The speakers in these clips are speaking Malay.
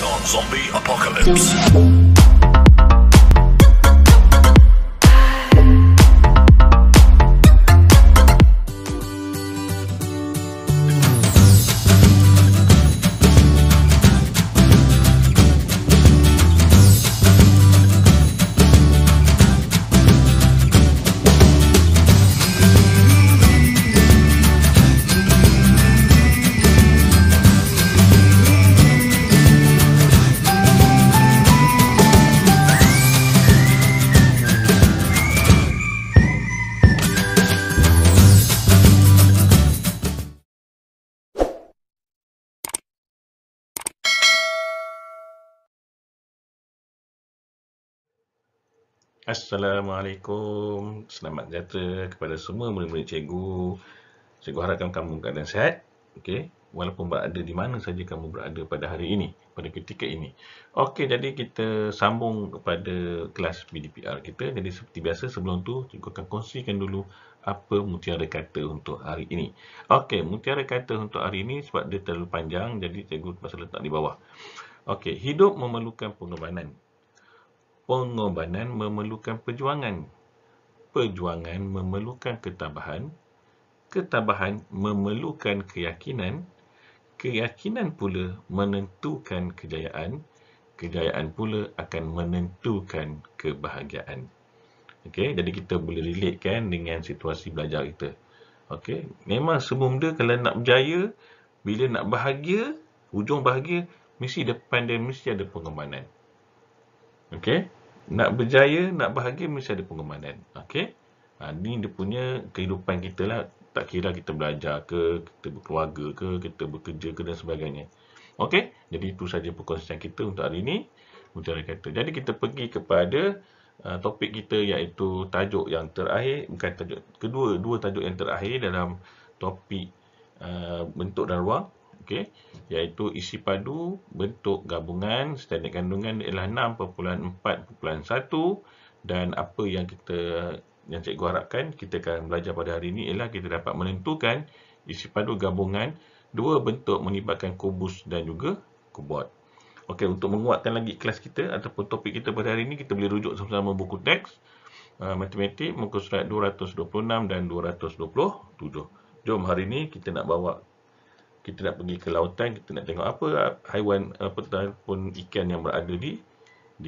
Attack on Zombie Apocalypse. Assalamualaikum, selamat sejahtera kepada semua murid-murid cikgu. Cikgu harapkan kamu keadaan sihat, okey, walaupun berada di mana saja kamu berada pada hari ini, pada ketika ini. Okey, jadi kita sambung kepada kelas PDPR kita. Jadi seperti biasa sebelum tu, cikgu akan kongsikan dulu apa mutiara kata untuk hari ini. Okey, mutiara kata untuk hari ini sebab dia terlalu panjang, jadi cikgu terpaksa letak di bawah. Okey, hidup memerlukan pengorbanan. Pengorbanan memerlukan perjuangan. Perjuangan memerlukan ketabahan. Ketabahan memerlukan keyakinan. Keyakinan pula menentukan kejayaan. Kejayaan pula akan menentukan kebahagiaan. Okey, jadi kita boleh relate kan dengan situasi belajar kita. Okey, memang semua benda kalau nak berjaya, bila nak bahagia, hujung bahagia, mesti depan dia mesti ada pengorbanan. Okey, nak berjaya, nak bahagia mesti ada pengorbanan. Okey, ni dia punya kehidupan kita lah. Tak kira kita belajar ke, kita berkeluarga ke, kita bekerja ke dan sebagainya. Okey, jadi itu saja perkongsian kita untuk hari ini. Mutiara kata. Jadi kita pergi kepada topik kita iaitu tajuk yang terakhir, bukan tajuk kedua, dua tajuk yang terakhir dalam topik bentuk dan ruang. Okey, iaitu isi padu bentuk gabungan standard kandungan ialah 6.4.1 dan apa yang cikgu harapkan kita akan belajar pada hari ini ialah kita dapat menentukan isi padu gabungan dua bentuk melibatkan kubus dan juga kubot. Okey, untuk menguatkan lagi kelas kita ataupun topik kita pada hari ini, kita boleh rujuk sama-sama buku teks matematik muka surat 226 dan 227. Jom hari ini kita nak pergi ke lautan, kita nak tengok apa haiwan ataupun ikan yang berada di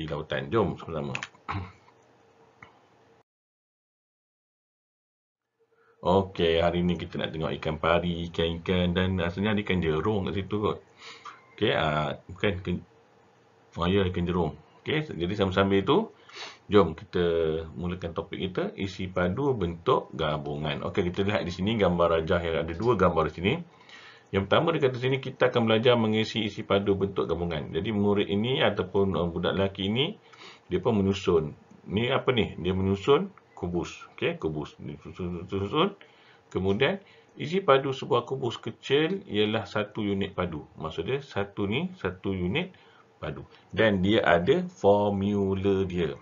lautan. Jom sama-sama. Okey, hari ni kita nak tengok ikan pari, ikan-ikan dan asalnya ada ikan jerung kat situ kot. Okey, bukan ikan jerung. Okey, jadi sambil-sambil itu jom kita mulakan topik kita, isi padu bentuk gabungan. Okey, kita lihat di sini gambar rajah yang ada dua gambar di sini. Yang pertama dia kata sini kita akan belajar mengisi isi padu bentuk gabungan. Jadi murid ini ataupun budak lelaki ini dia pun menyusun. Ni apa ni? Dia menyusun kubus. Okey, kubus. Disusun. Kemudian isi padu sebuah kubus kecil ialah 1 unit padu. Maksudnya satu unit padu. Dan dia ada formula dia.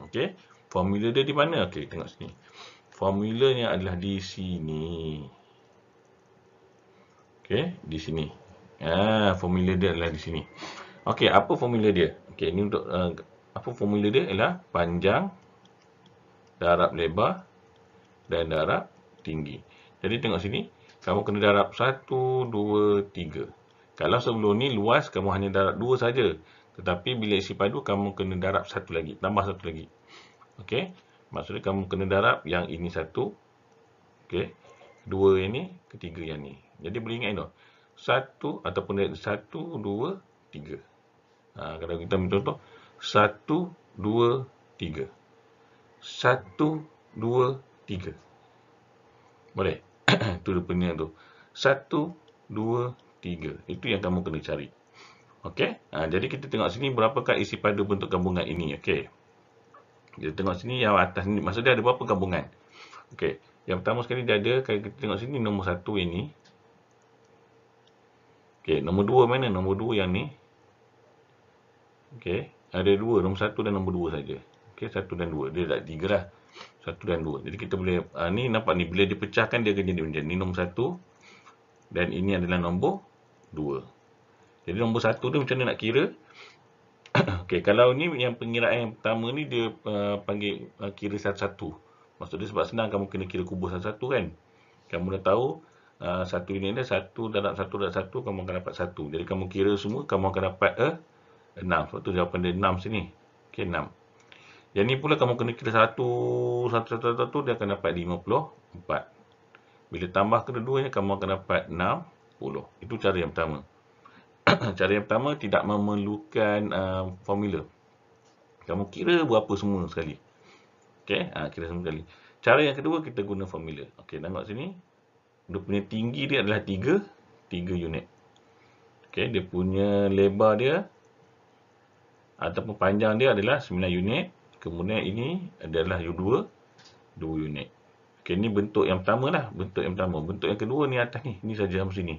Okey, formula dia di mana? Okey, tengok sini. Formulanya adalah di sini. Okey, di sini. Formula dia adalah di sini. Okey, apa formula dia? Okey, ini untuk apa formula dia ialah panjang, darab lebar dan darab tinggi. Jadi tengok sini, kamu kena darab 1, 2, 3. Kalau sebelum ni luas kamu hanya darab 2 saja. Tetapi bila isi padu kamu kena darab 1 lagi, tambah 1 lagi. Okey, maksudnya kamu kena darab yang ini 1. Okey, 2 yang ni, ketiga yang ni. Jadi boleh ingat tu. 1 ataupun 1, 2, 3. Kalau kita ambil contoh 1, 2, 3. 1, 2, 3. Boleh? Itu rupanya tu. 1, 2, 3. Itu yang kamu kena cari. Okey? Jadi kita tengok sini berapakah isi padu bentuk gabungan ini. Okey. Kita tengok sini yang atas ni. Maksudnya ada berapa gabungan. Okey. Yang pertama sekali dia ada, kalau kita tengok sini nombor 1 ini. Okey, nombor 2 mana? Nombor 2 yang ni. Okey, ada 2, nombor 1 dan nombor 2 saja. Okey, 1 dan 2. Dia tak 3 lah. 1 dan 2. Jadi kita boleh ni nampak ni bila dipecahkan dia akan jadi macam ni nombor 1 dan ini adalah nombor 2. Jadi nombor 1 tu macam mana nak kira? Okey, kalau ni yang pengiraan yang pertama ni dia panggil kira satu-satu. Maksudnya sebab senang kamu kena kira kubus satu-satu kan. Kamu dah tahu satu unit dia 1 darab 1 darab 1 kamu akan dapat 1. Jadi kamu kira semua kamu akan dapat 6. Sebab tu jawapan dia 6 sini. Okey, 6. Yang ni pula kamu kena kira 1 dia akan dapat 54. Bila tambah kedua-duanya kamu akan dapat 60. Itu cara yang pertama. Cara yang pertama tidak memerlukan formula. Kamu kira berapa semua sekali. Okey, kira semua sekali. Cara yang kedua kita guna formula. Okey, tengok sini. Dia punya tinggi dia adalah 3 unit. Okey, dia punya lebar dia ataupun panjang dia adalah 9 unit. Kemudian ini adalah 2 unit. Okey, ini bentuk yang pertama lah. Bentuk yang pertama. Bentuk yang kedua ni atas ni. Ini saja sampai sini.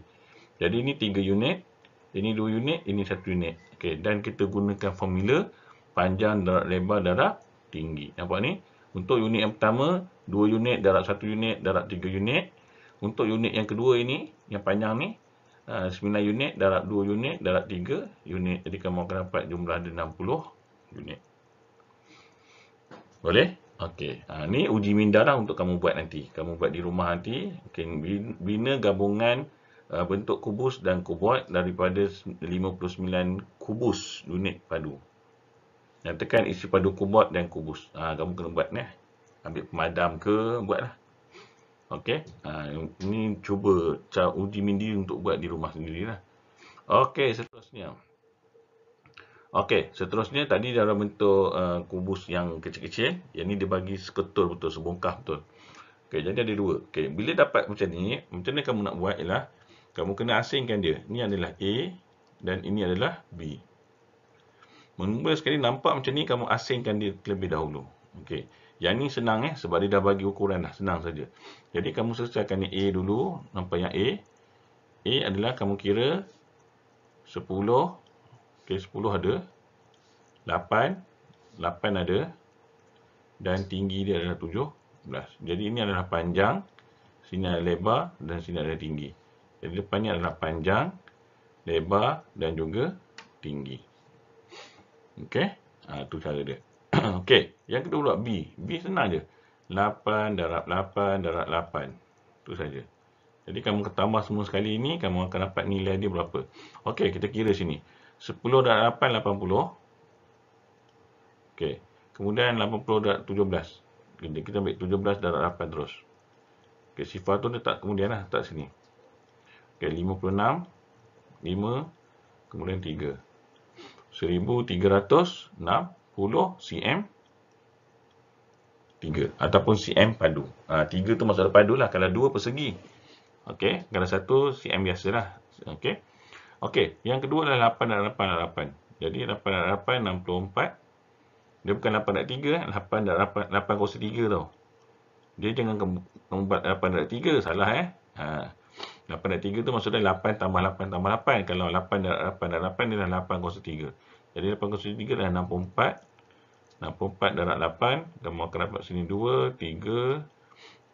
Jadi ini 3 unit. Ini 2 unit. Ini 1 unit. Okey, dan kita gunakan formula panjang darab lebar darab tinggi. Nampak ni? Untuk unit yang pertama, 2 unit darab 1 unit darab 3 unit. Untuk unit yang kedua ini, yang panjang ni, 9 unit darab 2 unit darab 3 unit. Jadi kamu akan dapat jumlah dia 60 unit. Boleh? Okey. Ni uji minda lah untuk kamu buat nanti. Kamu buat di rumah nanti. Okay. Bina gabungan bentuk kubus dan kuboid daripada 59 kubus unit padu. Nyatakan isi padu kuboid dan kubus. Kamu kena buat ni. Ambil pemadam ke, buatlah. Okey. Ini cuba uji minda untuk buat di rumah sendirilah. Okey, seterusnya. Okey, seterusnya tadi dalam bentuk kubus yang kecil-kecil. Yang ni dia bagi seketul betul, sebongkah betul. Okey, jadi ada 2. Okey, bila dapat macam ni kamu nak buat ialah kamu kena asingkan dia. Ini adalah A dan ini adalah B. Mula sekali nampak macam ni, kamu asingkan dia terlebih dahulu. Okey. Yang ni senang sebab dia dah bagi ukuran dah, senang saja. Jadi kamu selesaikan ni A dulu, nampak yang A. A adalah kamu kira 10. Okey, 10 ada. 8 ada. Dan tinggi dia adalah 17. Jadi ini adalah panjang, sini adalah lebar dan sini adalah tinggi. Jadi depan ni adalah panjang, lebar dan juga tinggi. Okey, itu cara dia. Okey, yang kedua pula B. B senang je. 8 darab 8 darab 8. Itu saja. Jadi kamu tambah semua sekali ini, kamu akan dapat nilai dia berapa. Okey, kita kira sini. 10 darab 8, 80. Okey, kemudian 80 darab 17. Kita ambil 17 darab 8 terus. Okey, sifar tu letak kemudian lah, letak sini. Okey, 56, 5, kemudian 3. 1360 cm 3 ataupun cm padu. 3 tu maksud padu lah, kalau 2 persegi. Okey, kalau 1 cm biasalah. Okey. Okey, yang kedua adalah 8 darab 8 darab 8. Jadi 8 darab 8 64. Dia bukan 8 darab 3, 8 darab 8 kuasa 3 tau. Dia jangan kamu buat 8 darab 3, salah 8 darab 3 tu maksudnya 8 tambah 8 tambah 8. Kalau 8 darab 8 darab 8 dia adalah 8 kuasa 3. Jadi 8 kuasa 3 adalah 64. 64 darab 8. Kamu akan dapat sini 2, 3,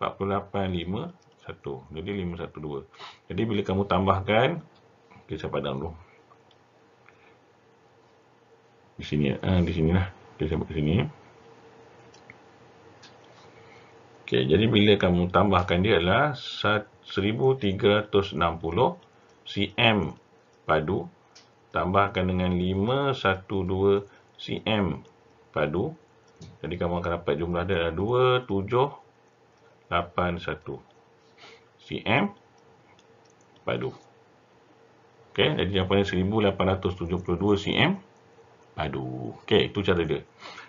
48, 5, 1. Jadi 512. Jadi bila kamu tambahkan, okay, saya padam dulu. Di sini, di sini lah. Okay, saya buat di sini. Okay, jadi bila kamu tambahkan dia adalah 1360 cm padu. Tambahkan dengan 512 cm padu. Jadi kamu akan dapat jumlah dia adalah 2781 cm padu. Okey, jadi jawapannya 1872 cm padu. Okey, itu cara dia.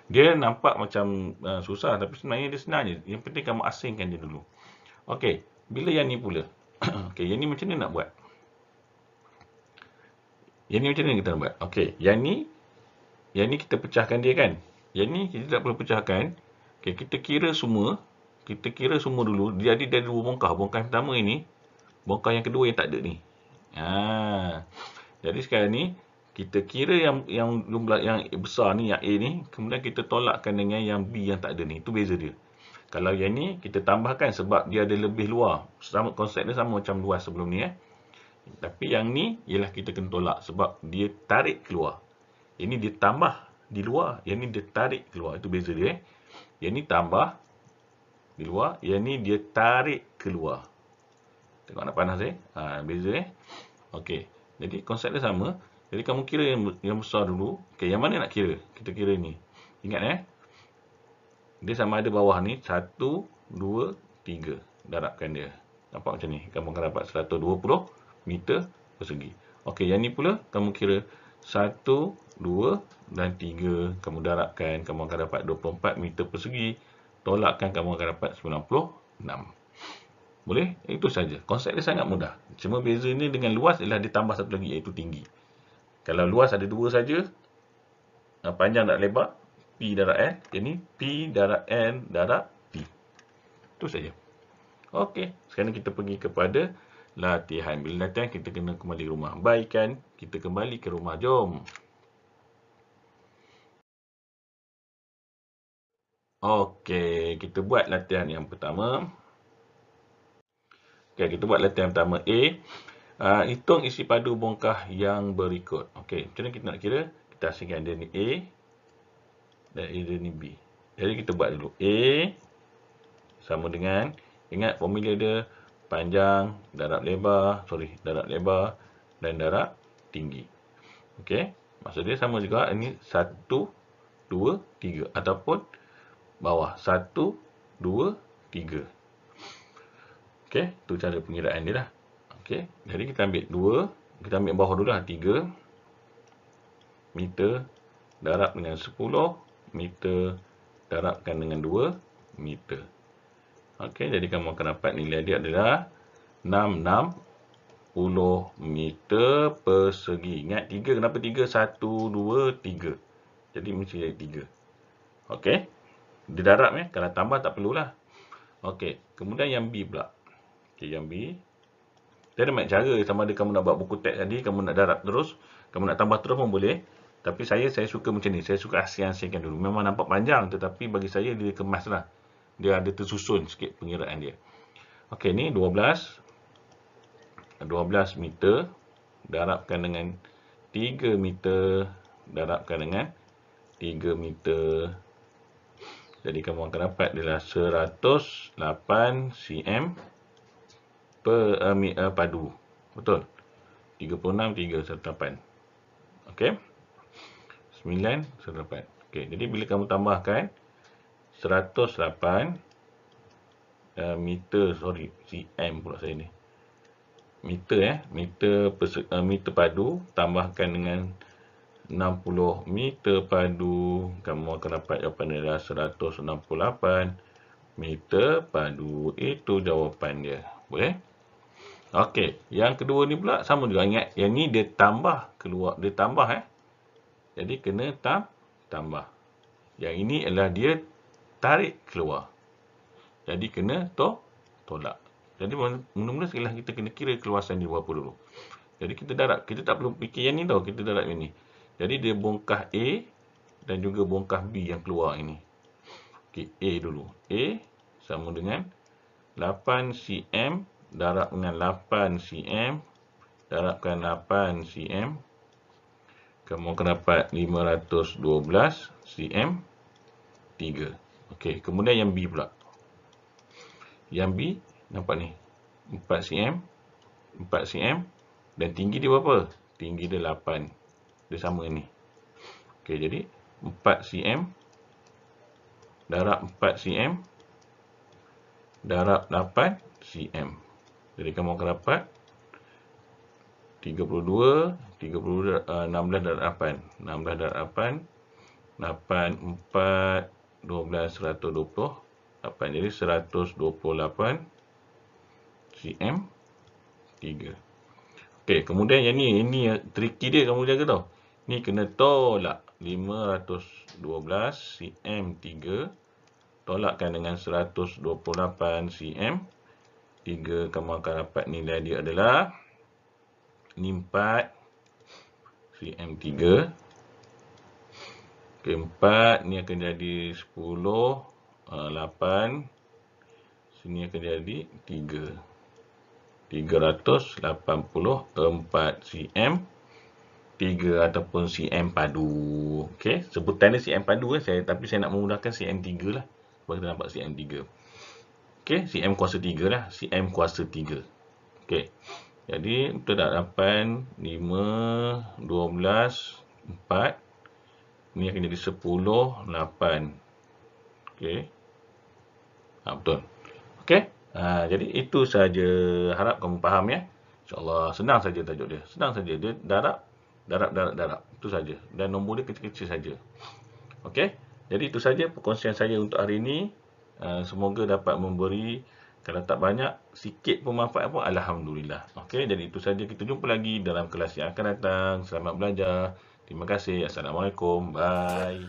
Dia nampak macam susah tapi sebenarnya dia senang je. Yang penting kamu asingkan dia dulu. Okey, bila yang ni pula. Okey, yang ni macam mana nak buat? Yang ni macam mana kita nak buat? Okey, yang ni kita pecahkan dia kan. Yang ni kita tak perlu pecahkan. Okey, kita kira semua. Kita kira semua dulu. Jadi ada 2 bongkah. Bongkah yang pertama ini, bongkah yang kedua yang tak ada ni. Jadi sekarang ni kita kira yang jumlah yang besar ni, yang A ni, kemudian kita tolakkan dengan yang B yang tak ada ni. Itu beza dia. Kalau yang ni kita tambahkan sebab dia ada lebih luar. Sama konsep dia sama macam luas sebelum ni Tapi yang ni ialah kita kena tolak sebab dia tarik keluar. Yang ni dia tambah di luar, yang ni dia tarik keluar. Itu beza dia. Yang ni tambah di luar, yang ni dia tarik keluar. Tengok nak panas beza Okey. Jadi konsep dia sama. Jadi kamu kira yang besar dulu. Okey, yang mana nak kira? Kita kira ni. Ingat dia sama ada bawah ni 1, 2, 3. Darabkan dia. Nampak macam ni. Kamu akan dapat 120 meter persegi. Okey, yang ni pula kamu kira 1, 2 dan 3. Kamu darabkan, kamu akan dapat 24 meter persegi. Tolakkan, kamu akan dapat 96. Boleh? Itu saja. Konsep dia sangat mudah. Cuma beza ni dengan luas ialah ditambah satu lagi, iaitu tinggi. Kalau luas ada 2 saja, panjang darab lebar, P darab N. Jadi P darab N darab P. Itu saja. Okey. Sekarang kita pergi kepada latihan. Bila latihan, kita kena kembali rumah. Baik kan? Kita kembali ke rumah. Jom. Okey. Kita buat latihan yang pertama. Okey, kita buat latihan pertama A. Hitung isi padu bongkah yang berikut. Okey, macam mana kita nak kira? Kita asingkan dia ni A dan dia ni B. Jadi kita buat dulu. A sama dengan, ingat formula dia, panjang, darab lebar dan darab tinggi. Okey, maksud dia sama juga. Ini 1, 2, 3. Ataupun bawah 1, 2, 3. Okey, tu cara pengiraan dia lah. Okey, jadi kita ambil 2, kita ambil bawah dulu lah, 3 meter darab dengan 10 meter darabkan dengan 2 meter. Okey, jadi kamu akan dapat nilai dia adalah 660 meter persegi. Ingat 3, kenapa 3? 1, 2, 3. Jadi mesti jadi 3. Okey, dia darab kalau tambah tak perlulah. Okey, kemudian yang B pula. Okey, yang B. Dia ada banyak cara. Sama ada kamu nak buat buku teks tadi, kamu nak darab terus, kamu nak tambah terus pun boleh. Tapi saya suka macam ni. Saya suka asing-asingkan dulu. Memang nampak panjang, tetapi bagi saya dia kemas lah. Dia ada tersusun sikit pengiraan dia. Okey, ni 12 meter darabkan dengan 3 meter darabkan dengan 3 meter. Jadi kamu akan dapat adalah 108 cm per padu. Betul? 36, 3, 108. Okey? 9, 108. Okey, jadi bila kamu tambahkan 108 cm pula saya ni. Meter meter padu tambahkan dengan 60 meter padu, kamu akan dapat jawapan adalah 168 meter padu. Itu jawapan dia. Boleh? Okey, yang kedua ni pula sama juga. Ingat, yang ni dia tambah keluar, dia tambah Jadi kena tambah. Yang ini adalah dia tarik keluar. Jadi kena tolak. Jadi mula-mula sekali kita kena kira keluasan dia berapa dulu. Jadi kita darab. Kita tak perlu fikir yang ni tau. Kita darab yang ni. Jadi dia bongkah A dan juga bongkah B yang keluar ini. Okey, A dulu. A sama dengan 8 cm darab dengan 8 cm darabkan 8 cm. Kamu akan dapat 512 cm 3. Okey, kemudian yang B pula. Yang B, nampak ni. 4 cm dan tinggi dia berapa? Tinggi dia 8. Dia sama ni. Okey, jadi 4 cm darab 4 cm darab 8 cm. Jadi kamu akan dapat 16 darab 8. 16 darab 8. 8, 4, 12, 128. Jadi 128 cm 3. Okey, kemudian yang ni tricky dia kamu jaga tau. Ni kena tolak 512 cm 3 tolakkan dengan 128 cm 3, kamu akan dapat nilai dia adalah 4 cm 3. Okey, 4 ni akan jadi 10, 8. Sini akan jadi 3. 384 cm 3 ataupun cm padu. Okey, sebutan dia cm padu tapi saya nak menggunakan cm 3 lah. Sebab kita nampak cm 3. Okey, cm kuasa 3 lah, cm kuasa 3. Okey. Jadi kita dah dapat 5 12 4. Ni akan jadi 10 8. Okey. Betul. Okey. Jadi itu saja, harap kamu faham ya. InsyaAllah senang saja tajuk dia. Senang saja, dia darab. Itu saja. Dan nombor dia kecil-kecil saja. Okey. Jadi itu saja perkongsian saya untuk hari ini. Semoga dapat memberi, kalau tak banyak, sikit pun manfaat pun alhamdulillah. Okey, jadi itu saja, kita jumpa lagi dalam kelas yang akan datang. Selamat belajar. Terima kasih. Assalamualaikum. Bye.